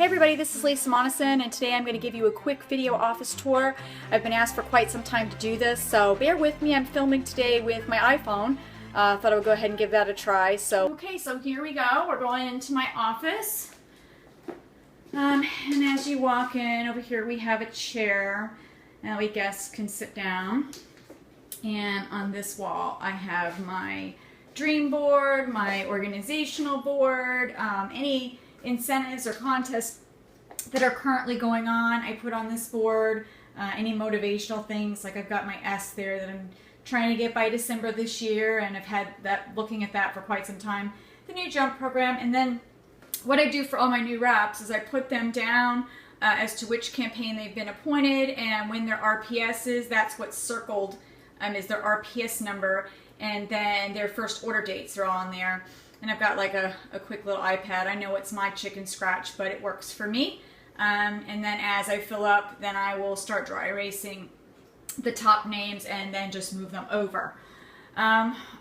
Hey everybody, this is Lisa Monoson, and today I'm going to give you a quick video office tour. I've been asked for quite some time to do this, so bear with me. I'm filming today with my iPhone. Thought I would go ahead and give that a try. Okay, so here we go. We're going into my office. And as you walk in, over here we have a chair, and we guests can sit down. And on this wall I have my dream board, my organizational board, any incentives or contests that are currently going on, I put on this board. Any motivational things, like I've got my S there that I'm trying to get by December this year, and I've had that, looking at that for quite some time. The new jump program, and then what I do for all my new reps is I put them down as to which campaign they've been appointed, and when their RPS is, that's what's circled is their RPS number, and then their first order dates are all on there. And I've got like a quick little iPad. I know it's my chicken scratch, but it works for me. And then as I fill up, then I will start dry erasing the top names and then just move them over.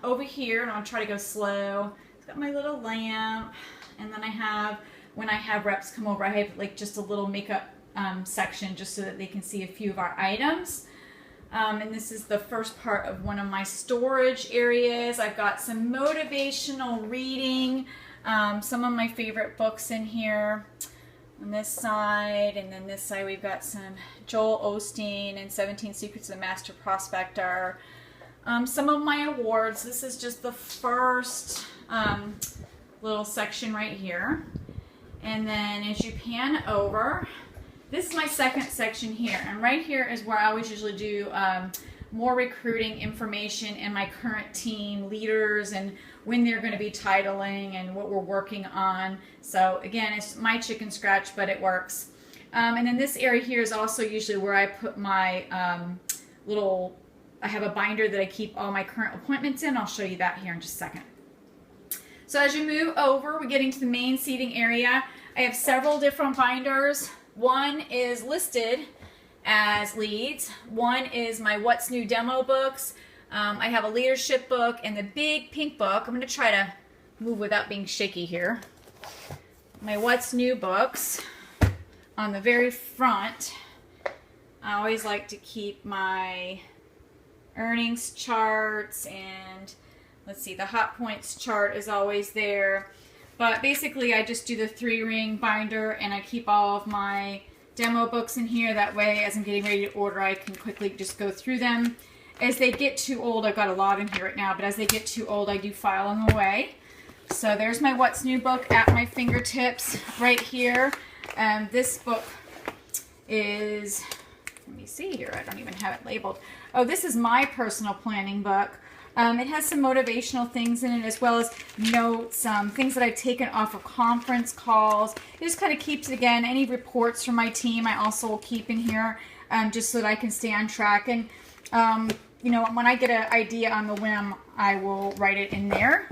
Over here, and I'll try to go slow, it's got my little lamp. And then I have, when I have reps come over, I have like just a little makeup section just so that they can see a few of our items. And this is the first part of one of my storage areas. I've got some motivational reading, some of my favorite books in here on this side, and then this side we've got some Joel Osteen and 17 Secrets of the Master Prospector. Some of my awards. This is just the first little section right here. And then as you pan over, this is my second section here, and right here is where I always usually do more recruiting information and my current team leaders and when they're going to be titling and what we're working on. So again, it's my chicken scratch, but it works. And then this area here is also usually where I put my I have a binder that I keep all my current appointments in. I'll show you that here in just a second. So as you move over, we get into the main seating area. I have several different binders. One is listed as leads. One is my What's New demo books. I have a leadership book and the big pink book. I'm going to try to move without being shaky here. My What's New books. On the very front, I always like to keep my earnings charts, and let's see, the hot points chart is always there. But basically, I just do the 3-ring binder, and I keep all of my demo books in here. That way, as I'm getting ready to order, I can quickly just go through them. As they get too old, I've got a lot in here right now, but as they get too old, I do file them away. So there's my What's New book at my fingertips right here. This book is, let me see here, I don't even have it labeled. Oh, this is my personal planning book. It has some motivational things in it, as well as notes, things that I've taken off of conference calls. It just kind of keeps it, again, any reports from my team I also will keep in here, just so that I can stay on track. And, you know, when I get an idea on the whim, I will write it in there.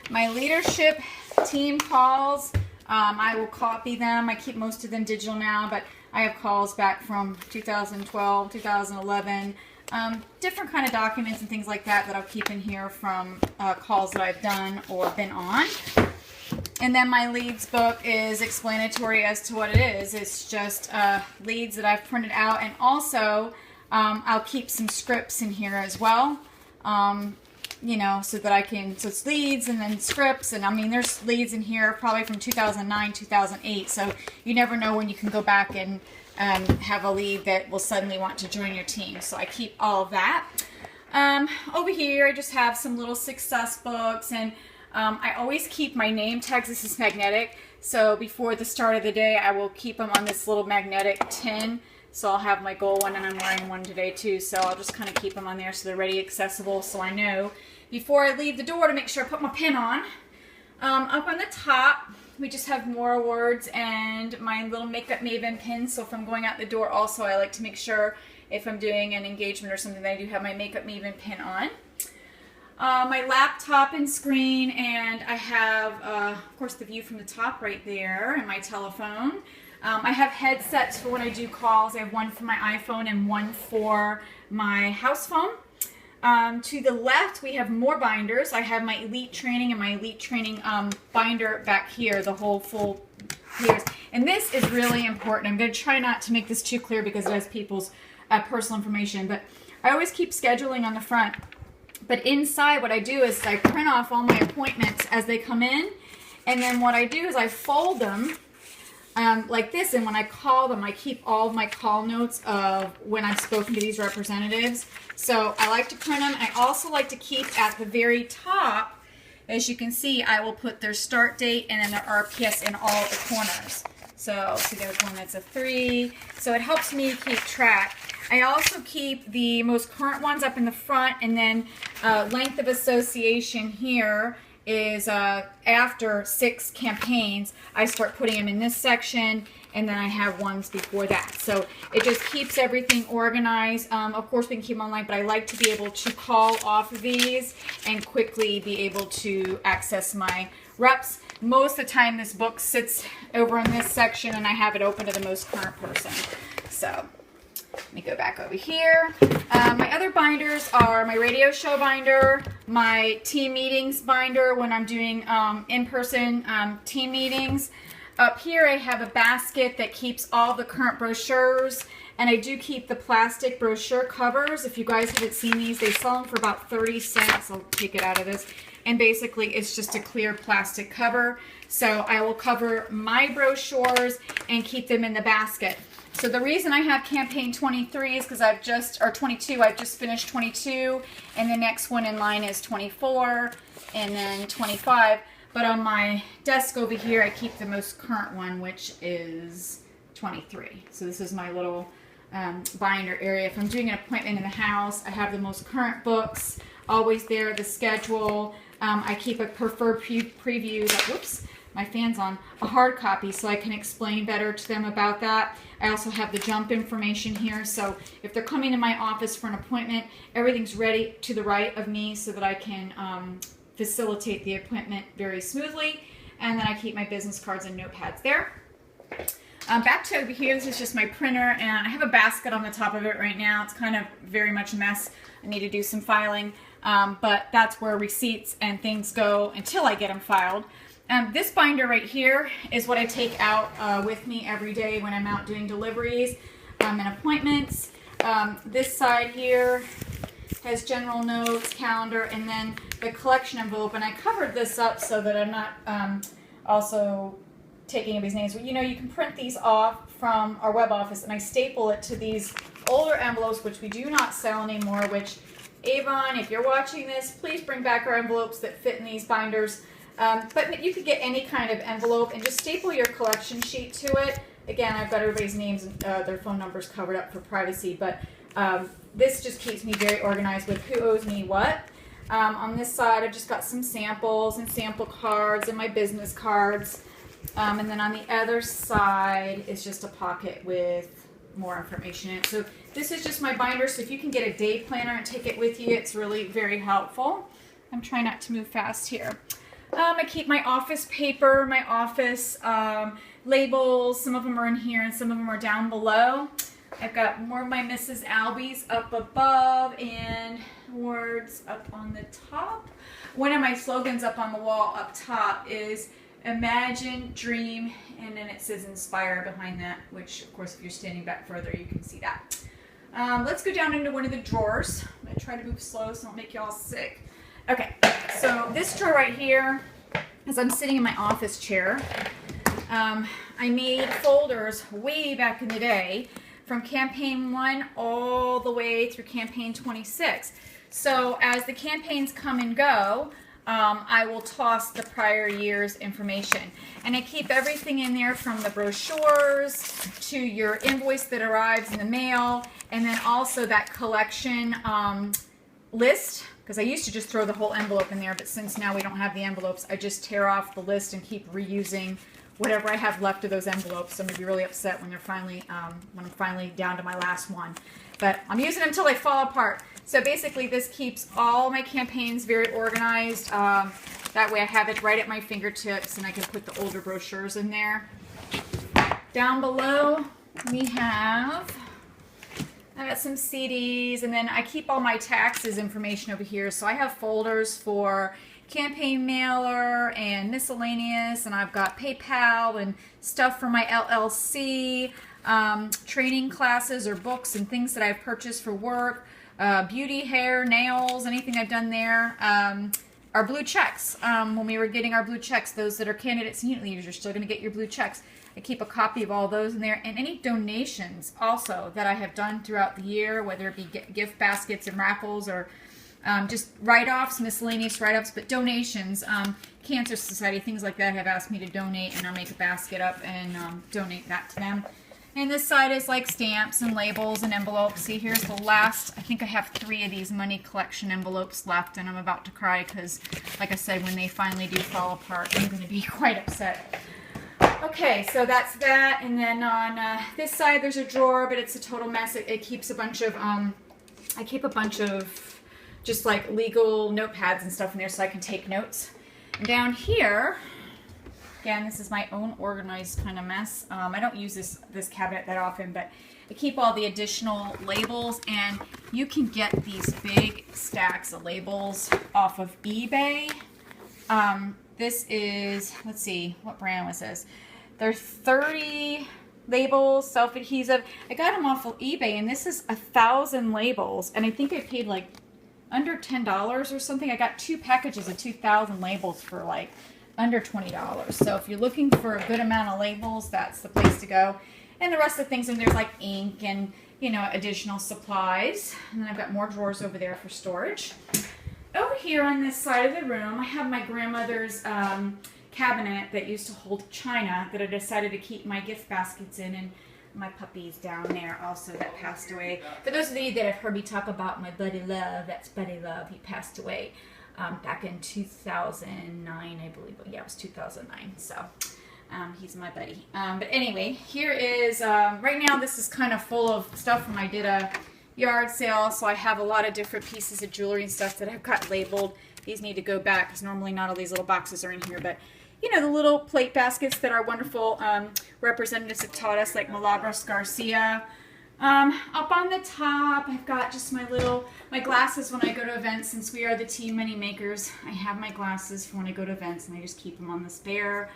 My leadership team calls, I will copy them. I keep most of them digital now, but I have calls back from 2012, 2011, different kind of documents and things like that that I'll keep in here from calls that I've done or been on. And then my leads book is explanatory as to what it is. It's just leads that I've printed out, and also I'll keep some scripts in here as well. You know, so that I can, so it's leads and then scripts, and I mean there's leads in here probably from 2009, 2008, so you never know when you can go back and have a lead that will suddenly want to join your team. So I keep all of that. Over here I just have some little success books, and I always keep my name tags. This is magnetic, so before the start of the day I will keep them on this little magnetic tin. So I'll have my goal one, and I'm wearing one today too, so I'll just kind of keep them on there so they're ready, accessible, so I know before I leave the door to make sure I put my pin on. Up on the top, we just have more awards and my little Makeup Maven pin, so if I'm going out the door also, I like to make sure if I'm doing an engagement or something that I do have my Makeup Maven pin on. My laptop and screen, and I have, of course, the view from the top right there, and my telephone. I have headsets for when I do calls. I have one for my iPhone and one for my house phone. To the left, we have more binders. I have my Elite Training and my Elite Training binder back here, the whole full payers. And this is really important. I'm going to try not to make this too clear because it has people's personal information, but I always keep scheduling on the front. But inside, what I do is I print off all my appointments as they come in, and then what I do is I fold them like this, and when I call them, I keep all of my call notes of when I've spoken to these representatives. So I like to print them. I also like to keep at the very top, as you can see, I will put their start date and then their RPS in all the corners. So see, there's one that's a 3. So it helps me keep track. I also keep the most current ones up in the front, and then length of association here is after 6 campaigns, I start putting them in this section, and then I have ones before that. So it just keeps everything organized. Of course, we can keep them online, but I like to be able to call off of these and quickly be able to access my reps. Most of the time, this book sits over in this section, and I have it open to the most current person. So let me go back over here. My other binders are my radio show binder, my team meetings binder when I'm doing in-person team meetings. Up here I have a basket that keeps all the current brochures, and I do keep the plastic brochure covers. If you guys haven't seen these, they sell them for about 30 cents. I'll take it out of this. And basically it's just a clear plastic cover. So I will cover my brochures and keep them in the basket. So the reason I have campaign 23 is because I've just finished 22, and the next one in line is 24, and then 25. But on my desk over here, I keep the most current one, which is 23. So this is my little binder area. If I'm doing an appointment in the house, I have the most current books always there, the schedule. I keep a preferred preview. Whoops. My fan's on, a hard copy, so I can explain better to them about that. I also have the jump information here, so if they're coming to my office for an appointment, everything's ready to the right of me so that I can facilitate the appointment very smoothly. And then I keep my business cards and notepads there. Back to over here, this is just my printer, and I have a basket on the top of it right now. It's kind of very much a mess. I need to do some filing, but that's where receipts and things go until I get them filed. This binder right here is what I take out with me every day when I'm out doing deliveries and appointments. This side here has general notes, calendar, and then the collection envelope. And I covered this up so that I'm not also taking anybody's names. But you know, you can print these off from our web office, and I staple it to these older envelopes, which we do not sell anymore, which Avon, if you're watching this, please bring back our envelopes that fit in these binders. But you could get any kind of envelope and just staple your collection sheet to it. Again, I've got everybody's names and their phone numbers covered up for privacy, but this just keeps me very organized with who owes me what. On this side, I've just got some samples and sample cards and my business cards. And then on the other side is just a pocket with more information in it. So this is just my binder, so if you can get a day planner and take it with you, it's really very helpful. I'm trying not to move fast here. I keep my office paper, my office labels. Some of them are in here and some of them are down below. I've got more of my Mrs. Albies up above and words up on the top. One of my slogans up on the wall up top is imagine, dream, and then it says inspire behind that, which of course if you're standing back further you can see that. Let's go down into one of the drawers. I'm going to try to move slow so I don't make you all sick. Okay, so this drawer right here, as I'm sitting in my office chair, I made folders way back in the day from campaign 1 all the way through campaign 26. So as the campaigns come and go, I will toss the prior year's information. And I keep everything in there from the brochures to your invoice that arrives in the mail, and then also that collection list, because I used to just throw the whole envelope in there, but since now we don't have the envelopes, I just tear off the list and keep reusing whatever I have left of those envelopes. So I'm going to be really upset when they're finally, when I'm finally down to my last one. But I'm using them until they fall apart. So basically this keeps all my campaigns very organized. That way I have it right at my fingertips and I can put the older brochures in there. Down below we have, I got some CDs, and then I keep all my taxes information over here. So I have folders for campaign mailer and miscellaneous, and I've got PayPal and stuff for my LLC, training classes or books and things that I've purchased for work, beauty, hair, nails, anything I've done there. Our blue checks, when we were getting our blue checks, those that are candidates and unit leaders, you're still going to get your blue checks. I keep a copy of all those in there, and any donations also that I have done throughout the year, whether it be gift baskets and raffles or just write-offs, miscellaneous write-offs, but donations, Cancer Society, things like that have asked me to donate, and I'll make a basket up and donate that to them. And this side is like stamps and labels and envelopes. See, here's the last, I think I have 3 of these money collection envelopes left, and I'm about to cry because, like I said, when they finally do fall apart, I'm going to be quite upset. Okay, so that's that, and then on this side there's a drawer, but it's a total mess. It keeps a bunch of, I keep a bunch of just like legal notepads and stuff in there so I can take notes. And down here, again, this is my own organized kind of mess. I don't use this cabinet that often, but I keep all the additional labels, and you can get these big stacks of labels off of eBay. This is, let's see, what brand was this? There's 30 labels, self-adhesive. I got them off of eBay, and this is 1,000 labels, and I think I paid like under $10 or something. I got 2 packages of 2,000 labels for like under $20. So if you're looking for a good amount of labels, that's the place to go. And the rest of the things in there's like ink and, you know, additional supplies. And then I've got more drawers over there for storage. Over here on this side of the room, I have my grandmother's cabinet that used to hold china that I decided to keep my gift baskets in, and my puppy's down there also that passed away. For those of you that have heard me talk about my buddy Love, that's Buddy Love. He passed away back in 2009, I believe. Yeah, it was 2009. So he's my buddy. But anyway, here is, right now this is kind of full of stuff from I did a yard sale, so I have a lot of different pieces of jewelry and stuff that I've got labeled. These need to go back because normally not all these little boxes are in here, but you know, the little plate baskets that our wonderful representatives have taught us, like Milagros Garcia. Up on the top, I've got just my glasses when I go to events. Since we are the team money makers, I have my glasses for when I go to events, and I just keep them on the spare.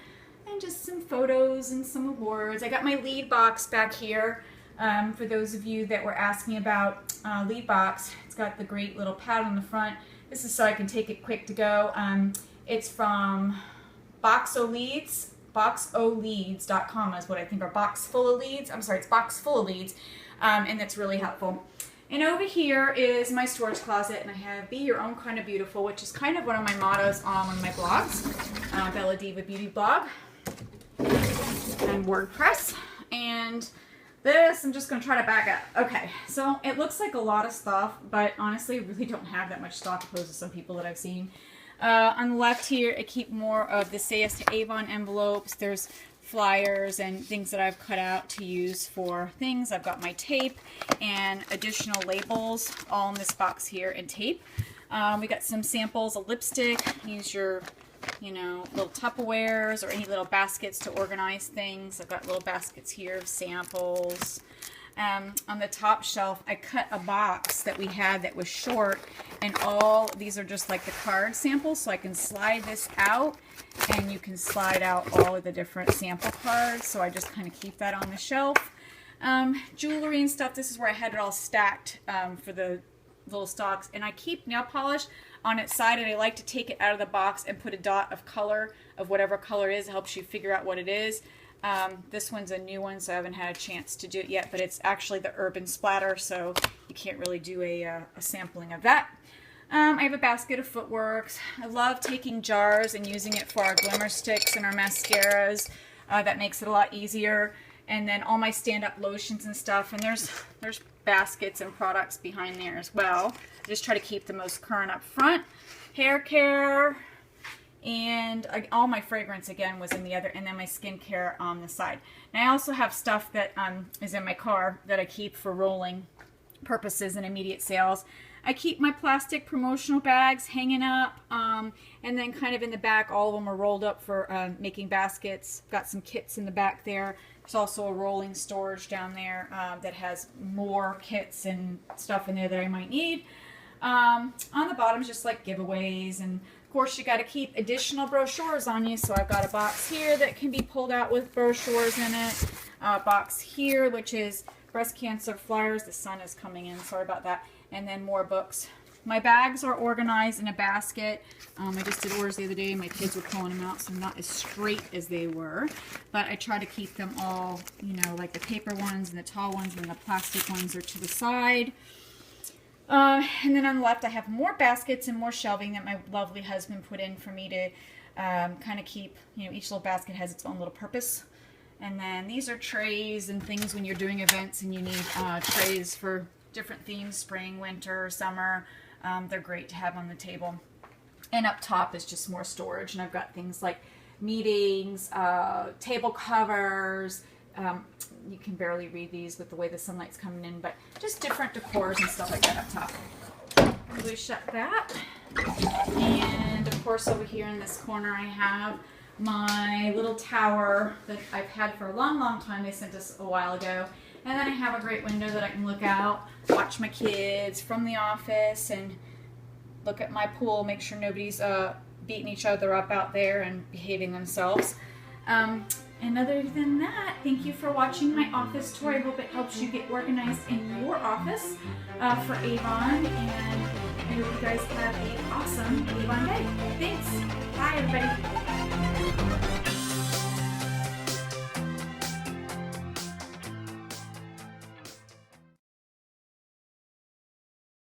And just some photos and some awards. I got my lead box back here. For those of you that were asking about lead box, it's got the great little pad on the front. This is so I can take it quick to go. It's from boxoleads.com is what I think, or Box Full of Leads. I'm sorry, it's Box Full of Leads, and that's really helpful. And over here is my storage closet, and I have Be Your Own Kind of Beautiful, which is kind of one of my mottos on one of my blogs, Bella Diva Beauty blog, and WordPress. And this, I'm just going to try to back up. Okay, so it looks like a lot of stuff, but honestly, I really don't have that much stock opposed to some people that I've seen. On the left here, I keep more of the Say Yes to Avon envelopes. There's flyers and things that I've cut out to use for things. I've got my tape and additional labels all in this box here, and tape. We got some samples of lipstick. Use your, you know, little Tupperwares or any little baskets to organize things. I've got little baskets here of samples. On the top shelf, I cut a box that we had that was short, and all these are just like the card samples, so I can slide this out, and you can slide out all of the different sample cards, so I just kind of keep that on the shelf. Jewelry and stuff, this is where I had it all stacked for the little stocks, and I keep nail polish on its side, and I like to take it out of the box and put a dot of color of whatever color it is. It helps you figure out what it is. This one's a new one, so I haven't had a chance to do it yet, but it's actually the Urban Splatter, so you can't really do a sampling of that. I have a basket of footworks. I love taking jars and using it for our glimmer sticks and our mascaras. That makes it a lot easier. And then all my stand-up lotions and stuff, and there's baskets and products behind there as well. I just try to keep the most current up front. Hair care. And all my fragrance, again, was in the other, and then my skincare on the side. And I also have stuff that is in my car that I keep for rolling purposes and immediate sales. I keep my plastic promotional bags hanging up, and then kind of in the back, all of them are rolled up for making baskets. Got some kits in the back there. There's also a rolling storage down there that has more kits and stuff in there that I might need. On the bottom is just like giveaways and course, you got to keep additional brochures on you. So I've got a box here that can be pulled out with brochures in it. A box here, which is breast cancer flyers. The sun is coming in, sorry about that. And then more books. My bags are organized in a basket. I just did orders the other day. My kids were pulling them out, so not as straight as they were. But I try to keep them all, you know, like the paper ones and the tall ones and the plastic ones are to the side. And then on the left, I have more baskets and more shelving that my lovely husband put in for me to kind of keep, you know, each little basket has its own little purpose. And then these are trays and things when you're doing events and you need trays for different themes, spring, winter, summer. They're great to have on the table. And up top is just more storage. And I've got things like meetings, table covers. You can barely read these with the way the sunlight's coming in, but just different decors and stuff like that up top. We shut that. And of course over here in this corner I have my little tower that I've had for a long, long time. They sent us a while ago. And then I have a great window that I can look out, watch my kids from the office, and look at my pool, make sure nobody's beating each other up out there and behaving themselves. And other than that, thank you for watching my office tour. I hope it helps you get organized in your office for Avon. And I hope you guys have an awesome Avon day. Thanks. Bye, everybody.